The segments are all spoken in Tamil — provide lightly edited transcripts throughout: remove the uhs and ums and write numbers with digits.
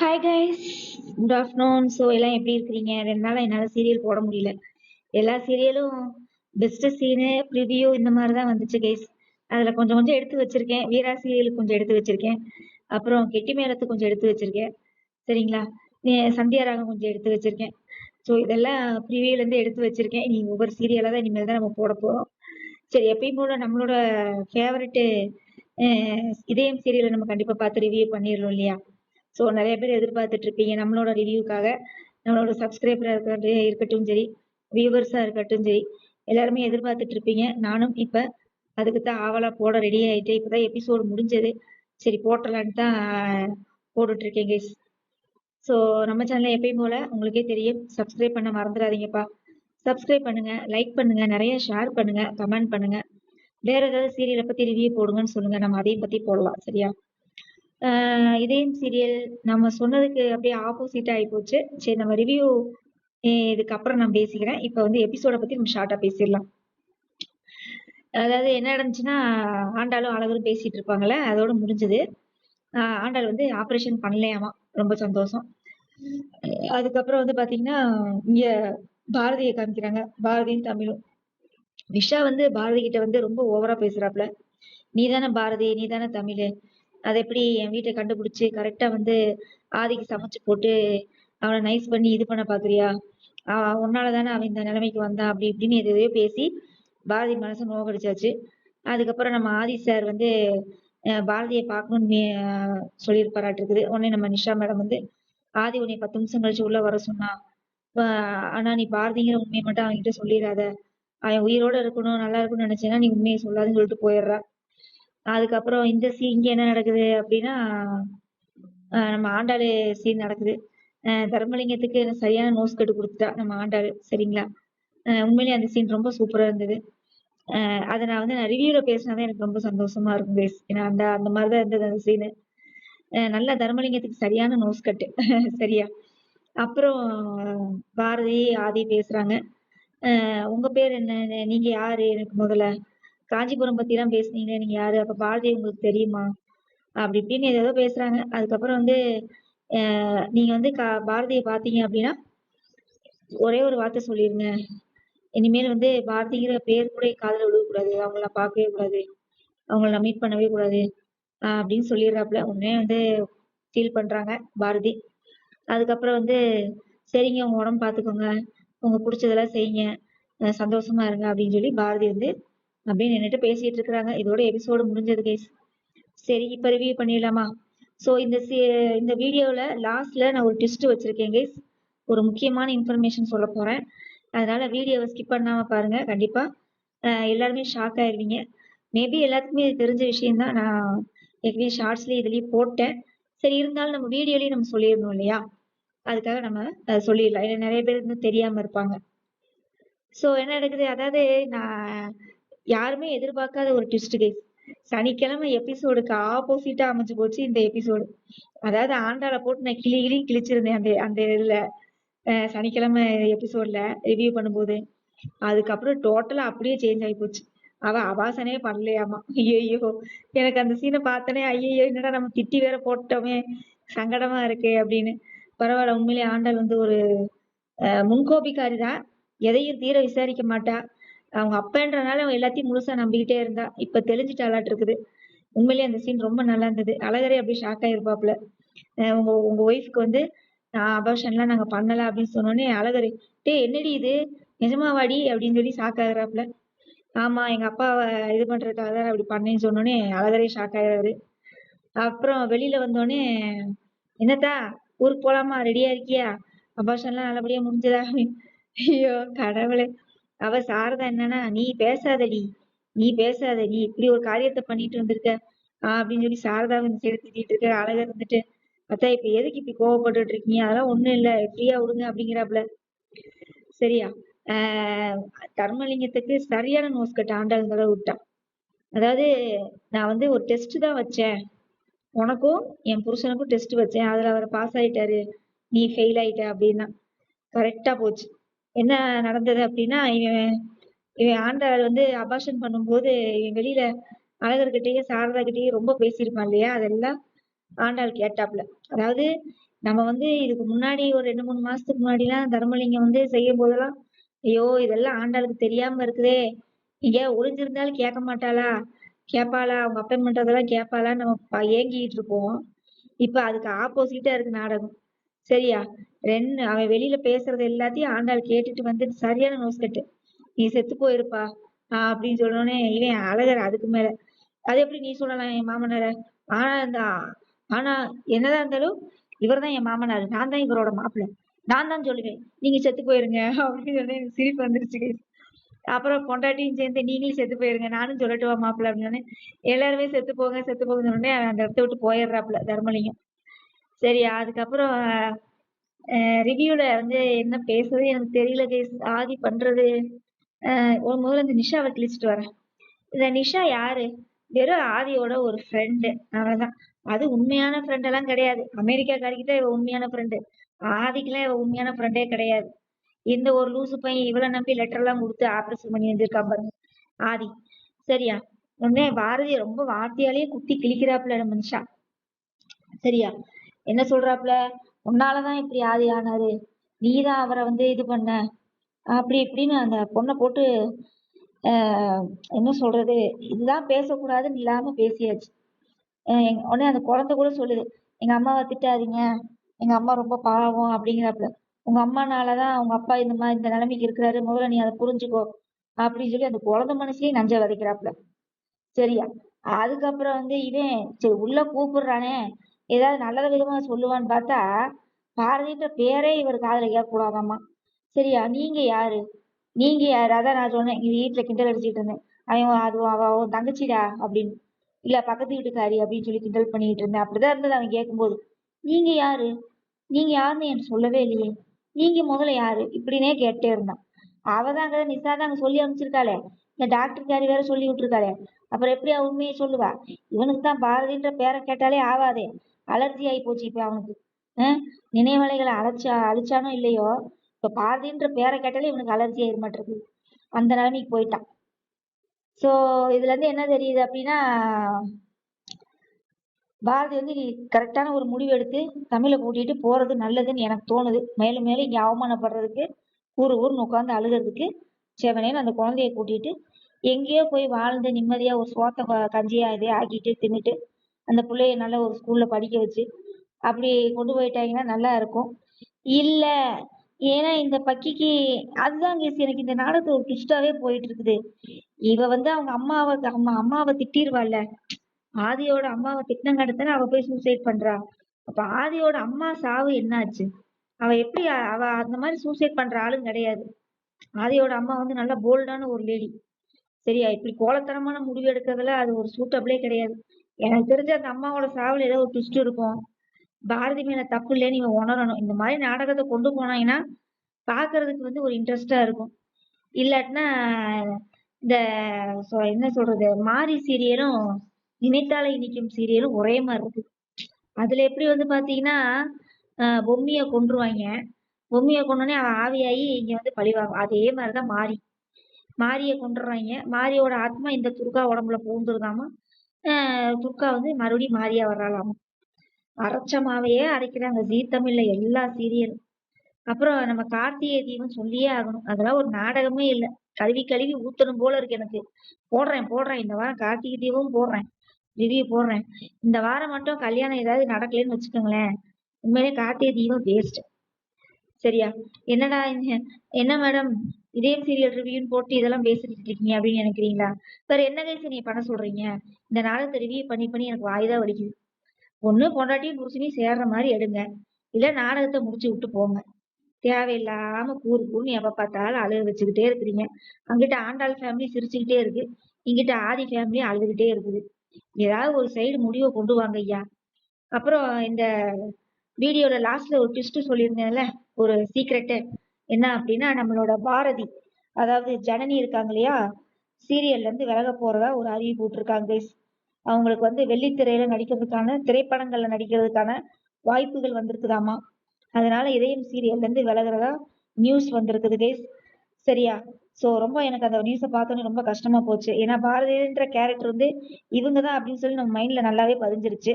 Hi guys, good afternoon. So எல்லாம் எப்படி இருக்கிறீங்க? 2 நாளாக என்னால் சீரியல் போட முடியல. எல்லா சீரியலும் பெஸ்ட் சீனு ப்ரிவியூ இந்த மாதிரி தான் வந்துச்சு கைஸ். அதில் கொஞ்சம் கொஞ்சம் எடுத்து வச்சிருக்கேன். வீரா சீரியல் கொஞ்சம் எடுத்து வச்சிருக்கேன். அப்புறம் கெட்டி மேளத்து கொஞ்சம் எடுத்து வச்சிருக்கேன். சரிங்களா? சந்தியா ராகம் கொஞ்சம் எடுத்து வச்சிருக்கேன். ஸோ இதெல்லாம் ப்ரிவியூலேருந்து எடுத்து வச்சிருக்கேன். நீ ஒவ்வொரு சீரியலாக தான் இனிமேல் தான் நம்ம போட போகிறோம். சரி, எப்பயும் போல நம்மளோட ஃபேவரெட்டு இதயம் சீரியலை நம்ம கண்டிப்பாக பார்த்து ரிவ்யூ பண்ணிடலாம் இல்லையா? ஸோ நிறைய பேர் எதிர்பார்த்துட்டு இருப்பீங்க நம்மளோட ரிவ்யூக்காக. நம்மளோட சப்ஸ்கிரைபராக இருக்கட்டும் சரி, வியூவர்ஸாக இருக்கட்டும் சரி, எல்லாருமே எதிர்பார்த்துட்டு இருப்பீங்க. நானும் இப்போ அதுக்கு தான் ஆவலாக போட ரெடி ஆகிட்டு இப்போ தான் எபிசோடு முடிஞ்சது. சரி போட்டலான்னு தான் போட்டுட்டு இருக்கேன் கைஸ். ஸோ நம்ம சேனலில் எப்பயும் போல் உங்களுக்கே தெரியும், சப்ஸ்கிரைப் பண்ண மறந்துடாதீங்கப்பா. சப்ஸ்கிரைப் பண்ணுங்கள், லைக் பண்ணுங்கள், நிறைய ஷேர் பண்ணுங்கள், கமெண்ட் பண்ணுங்கள். வேறு ஏதாவது சீரியலை பற்றி ரிவ்யூ போடுங்கன்னு சொல்லுங்கள், நம்ம அதையும் பற்றி போடலாம். சரியா? இதயம் சீரியல் நம்ம சொன்னதுக்கு அப்படியே ஆப்போசிட் ஆகி போச்சு. சரி, நம்ம ரிவ்யூ இதுக்கப்புறம் நான் பேசிக்கிறேன். இப்போ வந்து எபிசோடை பற்றி நம்ம ஷார்ட்டாக பேசிடலாம். அதாவது என்ன நடந்துச்சுன்னா, ஆண்டாளும் அழகரும் பேசிட்டு இருப்பாங்கல்ல, அதோட முடிஞ்சது. ஆண்டாள் வந்து ஆப்ரேஷன் பண்ணலையாமா, ரொம்ப சந்தோஷம். அதுக்கப்புறம் வந்து பார்த்தீங்கன்னா, இங்கே பாரதியை காமிக்கிறாங்க, பாரதியும் தமிழும். விஷா வந்து பாரதி கிட்ட வந்து ரொம்ப ஓவரா பேசுறாப்ல. நீ தானே பாரதி, நீ தானே தமிழ், அதை எப்படி என் வீட்டை கண்டுபிடிச்சி கரெக்டாக வந்து ஆதிக்கு சமைச்சு போட்டு அவனை நைஸ் பண்ணி இது பண்ண பார்க்குறியா? உன்னால தானே அவன் இந்த நிலைமைக்கு வந்தான், அப்படி இப்படின்னு எதையோ பேசி பாரதி மனசை நோக்கடிச்சாச்சு. அதுக்கப்புறம் நம்ம ஆதி சார் வந்து பாரதியை பார்க்கணும்னு சொல்லியிருப்பாராட்டு. உடனே நம்ம நிஷா மேடம் வந்து, ஆதி உன்னை 10 நிமிஷம் கழிச்சு உள்ள வர சொன்னா, ஆனா நீ பாரதிங்கிற உண்மையை மட்டும் அவன்கிட்ட சொல்லிடாத, அவன் உயிரோட இருக்கணும் நல்லா இருக்கணும்னு நினைச்சேன்னா நீ உண்மையை சொல்லாதுன்னு சொல்லிட்டு போயிடுறா. அதுக்கப்புறம் இந்த இங்க என்ன நடக்குது அப்படின்னா, நம்ம ஆண்டாளு சீன் நடக்குது. தர்மலிங்கத்துக்கு சரியான நோஸ் கட்டு கொடுத்துட்டா நம்ம ஆண்டாளு. சரிங்களா? உண்மையிலேயே அந்த சீன் ரொம்ப சூப்பரா இருந்தது. அதை நான் வந்து ரிவ்யூல பேசினாதான் எனக்கு ரொம்ப சந்தோஷமா இருக்கும் பேஸ். ஏன்னா அந்த அந்த மாதிரிதான் இருந்தது அந்த சீனு. நல்ல தர்மலிங்கத்துக்கு சரியான நோஸ் கட்டு. சரியா? அப்புறம் பாரதி ஆதி பேசுறாங்க. உங்க பேர் என்ன, நீங்க யாரு, எனக்கு முதல்ல காஞ்சிபுரம் பத்தி எல்லாம் பேசுனீங்க, நீங்க யாரு, அப்ப பாரதி உங்களுக்கு தெரியுமா, அப்படி இப்படின்னு ஏதோ பேசுறாங்க. அதுக்கப்புறம் வந்து நீங்க வந்து பாரதியை பார்த்தீங்க அப்படின்னா ஒரே ஒரு வார்த்தை சொல்லிருங்க, இனிமேல் வந்து பாரதிங்கிற பேர் கூட காதல விழுகக்கூடாது, அவங்கள பார்க்கவே கூடாது, அவங்கள நான் மீட் பண்ணவே கூடாது அப்படின்னு சொல்லிடுறாப்புல. உடனே வந்து ஃபீல் பண்றாங்க பாரதி. அதுக்கப்புறம் வந்து சரிங்க, உங்க உடம்பு பார்த்துக்கோங்க, உங்க பிடிச்சதெல்லாம் செய்யுங்க, சந்தோஷமா இருங்க அப்படின்னு சொல்லி பாரதி வந்து அப்படியே நின்றுட்டு பேசிட்டு இருக்கிறாங்க. இதோட எபிசோடு முடிஞ்சது கைஸ். சரி, இப்போ ரிவ்யூ பண்ணிடலாமா? ஸோ இந்த வீடியோவில் லாஸ்ட்ல நான் ஒரு ட்விஸ்ட் வச்சிருக்கேன் கைஸ். ஒரு முக்கியமான இன்ஃபர்மேஷன் சொல்ல போறேன். அதனால வீடியோவை ஸ்கிப் பண்ணாம பாருங்க. கண்டிப்பா எல்லாருமே ஷாக் ஆயிருவீங்க. மேபி எல்லாத்துக்குமே இது தெரிஞ்ச விஷயம்தான், நான் ஏற்கனவே ஷார்ட்ஸ்லயே இதுலயும் போட்டேன். சரி, இருந்தாலும் நம்ம வீடியோலயும் நம்ம சொல்லிடணும் இல்லையா? அதுக்காக நம்ம சொல்லிடலாம். ஏன்னா நிறைய பேர் இன்னும் தெரியாம இருப்பாங்க. ஸோ என்ன நடக்குது, அதாவது நான் யாருமே எதிர்பார்க்காத ஒரு ட்விஸ்ட் கைஸ். சனிக்கிழமை எபிசோடுக்கு ஆப்போசிட்டா அமைஞ்சு போச்சு இந்த எபிசோடு. அதாவது ஆண்டாளை போட்டு நான் கிளி கிழிச்சிருந்தேன் அந்த அந்த இதுல சனிக்கிழமை எபிசோட்ல ரிவ்யூ பண்ணும்போது. அதுக்கப்புறம் டோட்டலா அப்படியே சேஞ்ச் ஆகி போச்சு. அவ அபாசனே பண்ணலையாமா. ஐயோ, எனக்கு அந்த சீனை பார்த்தனே ஐயோ, என்னடா நம்ம திட்டி வேற போட்டோமே, சங்கடமா இருக்கே அப்படின்னு. பரவாயில்ல, உண்மையிலே ஆண்டாள் வந்து ஒரு முன்கோபிக்காரி தான். எதையும் தீர விசாரிக்க மாட்டா. அவங்க அப்பன்றனால அவன் எல்லாத்தையும் முழுசா நம்பிக்கிட்டே இருந்தா. இப்ப தெளிஞ்சிட்டாளாட்டு இருக்குது. உண்மையிலேயே அந்த சீன் ரொம்ப நல்லா இருந்தது. அழகரே அப்படியே ஷாக் ஆயிருப்பாப்ல. உங்க உங்க ஒய்ஃப்க்கு வந்து அபார்ஷன்லாம் நாங்க பண்ணல அப்படின்னு சொன்னோடனே அழகரு, டேய் என்னடி இது, நிஜமாவாடி அப்படின்னு சொல்லி ஷாக் ஆகுறாப்புல. ஆமா, எங்க அப்பாவை இது பண்றதுக்காக தான் அப்படி பண்ணேன்னு சொன்னோடனே அழகரே ஷாக் ஆயிடுறாரு. அப்புறம் வெளியில வந்தோடனே, என்னத்தா ஊருக்கு போலாமா, ரெடியா இருக்கியா, அபார்ஷன்லாம் நல்லபடியா முடிஞ்சதா அப்படின்னு. ஐயோ கடவுளே. அவ சாரதா என்னன்னா, நீ பேசாதடி, நீ பேசாத, நீ இப்படி ஒரு காரியத்தை பண்ணிட்டு வந்திருக்க அப்படின்னு சொல்லி சாரதாவை இந்த சைடு திட்டிட்டு இருக்க. அழகர் இருந்துட்டு, அத்தா இப்ப எதுக்கு இப்படி கோவப்பட்டுட்டு இருக்கீங்க, அதெல்லாம் ஒண்ணும் இல்ல, ஃப்ரீயா விடுங்க அப்படிங்கிறாப்புல. சரியா? தர்மலிங்கத்துக்கு சரியான நோஸ் கட்டு ஆண்டாள் தடவை விட்டான். அதாவது நான் வந்து ஒரு டெஸ்ட் தான் வச்சேன், உனக்கும் என் புருஷனுக்கும் டெஸ்ட் வச்சேன், அதுல அவர் பாஸ் ஆயிட்டாரு, நீ ஃபெயில் ஆயிட்ட அப்படின்னா கரெக்டா போச்சு. என்ன நடந்தது அப்படின்னா, இவன் இவன் ஆண்டாள் வந்து அபார்ஷன் பண்ணும்போது இவன் வெளியில அழகர்கிட்டயே சாரதா கிட்டயே ரொம்ப பேசியிருப்பான் இல்லையா, அதெல்லாம் ஆண்டாள் கேட்டாப்ல. அதாவது நம்ம வந்து இதுக்கு முன்னாடி ஒரு 2, 3 மாசத்துக்கு முன்னாடிலாம் தர்மலிங்கம் வந்து செய்யும் போதெல்லாம், ஐயோ! இதெல்லாம் ஆண்டாளுக்கு தெரியாம இருக்குதே! எங்கேயாவது ஒளிஞ்சிருந்தாலும் கேட்க மாட்டாளா? கேட்பாளா? அவங்க அப்பன் பண்றதெல்லாம் கேட்பாளான்னு நம்ம ஏங்கிட்டு இருப்போம். இப்ப அதுக்கு ஆப்போசிட்டா இருக்கு நாடகம். சரியா? அவன் வெளியில பேசுறது எல்லாத்தையும் ஆண்டாள் கேட்டுட்டு வந்து சரியான நோஸ்கட்டு. நீ செத்து போயிருப்பா அப்படின்னு சொன்னோடனே இவன் அழகர் அதுக்கு மேல. அது எப்படி நீ சொல்லலாம் என் மாமனார? ஆனா இந்த ஆனா என்னதான் இருந்தாலும் இவர்தான் என் மாமனார், நான் தான் இவரோட மாப்பிள்ளை, நான் தான் சொல்லுவேன் நீங்க செத்து போயிருங்க அப்படின்னு சொன்னா எனக்கு சிரிப்பு வந்துருச்சு guys. அப்புறம் பொண்டாட்டியும் சேர்ந்து நீங்களும் செத்து போயிருங்க நானும் சொல்லட்டுவா மாப்பிள்ளை அப்படின்னு சொன்னேன். எல்லாருமே செத்து போங்க செத்து போங்கன்னு சொன்னோடனே அவன் அந்த இடத்த விட்டு போயிடுறாப்புல தர்மலிங்கம். சரியா? அதுக்கப்புறம் ரிவ்யூல வந்து என்ன பேசுறது எனக்கு தெரியல கைஸ். ஆதி பண்றது முதல்ல இந்த நிஷாவை கிழிச்சிட்டு வரேன். இந்த நிஷா யாரு? வெறும் ஆதியோட ஒரு ஃப்ரெண்டு, அவ்வளவுதான். அது உண்மையான ஃப்ரெண்ட் எல்லாம் கிடையாது. அமெரிக்காக்காரிக்கு தான் இவ உண்மையான ஃப்ரெண்டு. ஆதிக்கெல்லாம் இவ உண்மையான ஃப்ரெண்டே கிடையாது. இந்த ஒரு லூசு பையன் இவளை நம்பி லெட்டர் எல்லாம் கொடுத்து ஆபரேஷன் பண்ணி வந்திருக்கான் பாருங்க ஆதி. சரியா? உடனே பாரதி ரொம்ப வார்த்தையாலேயே குத்தி கிழிக்கிறாப்புல நம்ம நிஷா. சரியா? என்ன சொல்றாப்புல? உன்னாலதான் இப்படி ஆதி ஆனாரு, நீதான் அவரை வந்து இது பண்ண, அப்படி இப்படின்னு அந்த பொண்ணை போட்டு என்ன சொல்றது, இதுதான் பேசக்கூடாதுன்னு இல்லாம பேசியாச்சு. உடனே அந்த குழந்தை கூட சொல்லுது, எங்க அம்மாவை திட்டாதீங்க, எங்க அம்மா ரொம்ப பாவம் அப்படிங்கிறாப்புல. உங்க அம்மானாலதான் உங்க அப்பா இந்த மாதிரி இந்த நிலைமைக்கு இருக்கிறாரு, முதல்ல நீ அதை புரிஞ்சுக்கோ அப்படின்னு சொல்லி அந்த குழந்தை மனசுலயே நஞ்ச விதைக்கிறாப்புல. சரியா? அதுக்கப்புறம் வந்து இவன் சரி உள்ள கூப்பிடுறானே ஏதாவது நல்ல விதமா சொல்லுவான்னு பார்த்தா பாரதின்ற பேரே இவர் காதுல கேட்கக்கூடாதாம்மா. சரியா? நீங்க யாரு? நீங்க யாரு? அதான் நான் சொன்னேன், எங்க வீட்டுல கிண்டல் அடிச்சுட்டு இருந்தேன். அவன் அது அவ தங்கச்சிடா அப்படின்னு. இல்ல பக்கத்து வீட்டுக்காரி அப்படின்னு சொல்லி கிண்டல் பண்ணிட்டு இருந்தேன். அப்படிதான் இருந்தது அவன் கேட்கும்போது. நீங்க யாரு? நீங்க யாருன்னு எனக்கு சொல்லவே இல்லையே. நீங்க முதல்ல யாரு இப்படின்னே கேட்டே இருந்தான். அவதான் நிஷா தான் அங்க சொல்லி அனுப்பிச்சிருக்காளே, இந்த டாக்டர்காரி வேற சொல்லி விட்டுருக்காளே, அப்புறம் எப்படி அவ உண்மையை சொல்லுவா? இவனுக்கு தான் பாரதின்ற பேரை கேட்டாலே ஆவாதே, அலர்ஜி ஆகி போச்சு இப்ப அவனுக்கு. நினைவலைகளை அழிச்சானோ இல்லையோ, இப்ப பாரதின்ற பேரை கேட்டாலே இவனுக்கு அலர்ஜி ஆயிட மாட்டிருக்கு. அந்த நிலைமைக்கு போயிட்டான். சோ இதுல இருந்து என்ன தெரியுது அப்படின்னா, பாரதி வந்து கரெக்டான ஒரு முடிவு எடுத்து தமிழை கூட்டிட்டு போறது நல்லதுன்னு எனக்கு தோணுது. மேலும் மேலும் இங்க அவமானப்படுறதுக்கு ஊருன்னு உட்காந்து அழுகிறதுக்கு செவனேன்னு அந்த குழந்தைய கூட்டிட்டு எங்கேயோ போய் வாழ்ந்து நிம்மதியா ஒரு சோத்த கஞ்சியா இதே ஆக்கிட்டு தின்னுட்டு அந்த பிள்ளைய நல்ல ஒரு ஸ்கூல்ல படிக்க வச்சு அப்படி கொண்டு போயிட்டாங்கன்னா நல்லா இருக்கும். இல்ல, ஏன்னா இந்த பக்கிக்கு அதுதான் எனக்கு இந்த நாடகத்துல ஒரு ட்விஸ்டாவே போயிட்டு இருக்குது. இவ வந்து அவங்க அம்மாவை திட்டிருவாள்ல, ஆதியோட அம்மாவை திட்டினங்காட்டுத்தானே அவ போய் சூசைட் பண்றா. அப்ப ஆதியோட அம்மா சாவு என்னாச்சு? அவ எப்படி அவ அந்த மாதிரி சூசைட் பண்ற ஆளும் கிடையாது. ஆதியோட அம்மா வந்து நல்ல போல்டான ஒரு லேடி. சரியா? இப்படி கோலத்தனமான முடிவு எடுக்கிறதுல அது ஒரு சூட்டபிளே கிடையாது. எனக்கு தெரிஞ்ச அந்த அம்மாவோட சாவுல ஏதோ ஒரு ட்விஸ்ட் இருக்கும். பாரதி மேல தப்பு இல்லைன்னு இவன் உணரணும். இந்த மாதிரி நாடகத்தை கொண்டு போனாங்கன்னா பாக்குறதுக்கு வந்து ஒரு இன்ட்ரெஸ்டா இருக்கும். இல்லாட்டினா இந்த என்ன சொல்றது, மாரி சீரியலும் நினைத்தாலே இனிக்கும் சீரியலும் ஒரே மாதிரி இருக்கு. அதுல எப்படி வந்து பாத்தீங்கன்னா பொம்மிய கொன்றுவாங்க. பொம்மிய கொன்னோடனே அவன் ஆவியாகி இங்க வந்து பழிவாங்க. அதே மாதிரிதான் மாரிய கொண்டுறாங்க. மாரியோட ஆத்மா இந்த துர்கா உடம்புல பூந்துருதாமா. துர்கா வந்து மறுபடியும் மாரியா வர்றாளாமா. அரைச்ச மாவையே அரைக்கிறாங்க ஜீ தமிழ்ல எல்லா சீரியலும். அப்புறம் நம்ம கார்த்திகை தீபம் சொல்லியே ஆகணும். அதெல்லாம் ஒரு நாடகமே இல்லை. கழுவி ஊத்தணும் போல இருக்கு எனக்கு. போடுறேன் இந்த வாரம் கார்த்திகை தீபமும் போடுறேன், ரிவ்யூ போடுறேன். இந்த வாரம் மட்டும் கல்யாணம் ஏதாவது நடக்கலன்னு வச்சுக்கோங்களேன், உண்மையிலே கார்த்திகை தீபம் வேஸ்ட். சரியா? என்னடா என்ன மேடம் இதயம் சீரியல் ரிவ்யூன்னு போட்டு இதெல்லாம் பேசிட்டு இருக்கீங்க அப்படின்னு நினைக்கிறீங்களா? வேற என்ன கைஸ் நீங்க பண்ண சொல்றீங்க? இந்த நாடகத்தை ரிவ்யூ பண்ணி எனக்கு வாய்தான் வலிக்குது. ஒண்ணு பொண்டாட்டியும் புருஷனையும் சேர்ற மாதிரி எடுங்க, இல்ல நாடகத்தை முடிச்சு விட்டு போங்க. தேவையில்லாம கூறுன்னு எப்ப பார்த்தாலும் அழுக வச்சுக்கிட்டே இருக்கிறீங்க. அங்கிட்ட ஆண்டாள் ஃபேமிலி சிரிச்சுக்கிட்டே இருக்கு, இங்கிட்ட ஆதி ஃபேமிலி அழுதுகிட்டே இருக்குது. ஏதாவது ஒரு சைடு முடிவை கொண்டு வாங்க ஐயா. அப்புறம் இந்த வீடியோல லாஸ்ட்ல ஒரு ட்விஸ்ட் சொல்லியிருந்தேன்ல, ஒரு சீக்ரெட்டு என்ன அப்படின்னா, நம்மளோட பாரதி அதாவது ஜனனி இருக்காங்க இல்லையா, சீரியல்ல இருந்து விலக போறதா ஒரு அறிவிப்பு விட்டுருக்காங்க கைஸ். அவங்களுக்கு வந்து வெள்ளித்திரையில நடிக்கிறதுக்கான, திரைப்படங்கள்ல நடிக்கிறதுக்கான வாய்ப்புகள் வந்திருக்குதாமா. அதனால இதயம் சீரியல்ல இருந்து விலகிறதா நியூஸ் வந்திருக்குது கைஸ். சரியா? சோ ரொம்ப எனக்கு அந்த நியூஸை பார்த்தோன்னே ரொம்ப கஷ்டமா போச்சு. ஏன்னா பாரதின்ற கேரக்டர் வந்து இவங்கதான் அப்படின்னு சொல்லி நம்ம மைண்ட்ல நல்லாவே பதிஞ்சிருச்சு.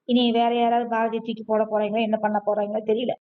இனி வேற யாராவது பாரதியை தூக்கி போட போறாங்களோ என்ன பண்ண போறாங்களோ தெரியல.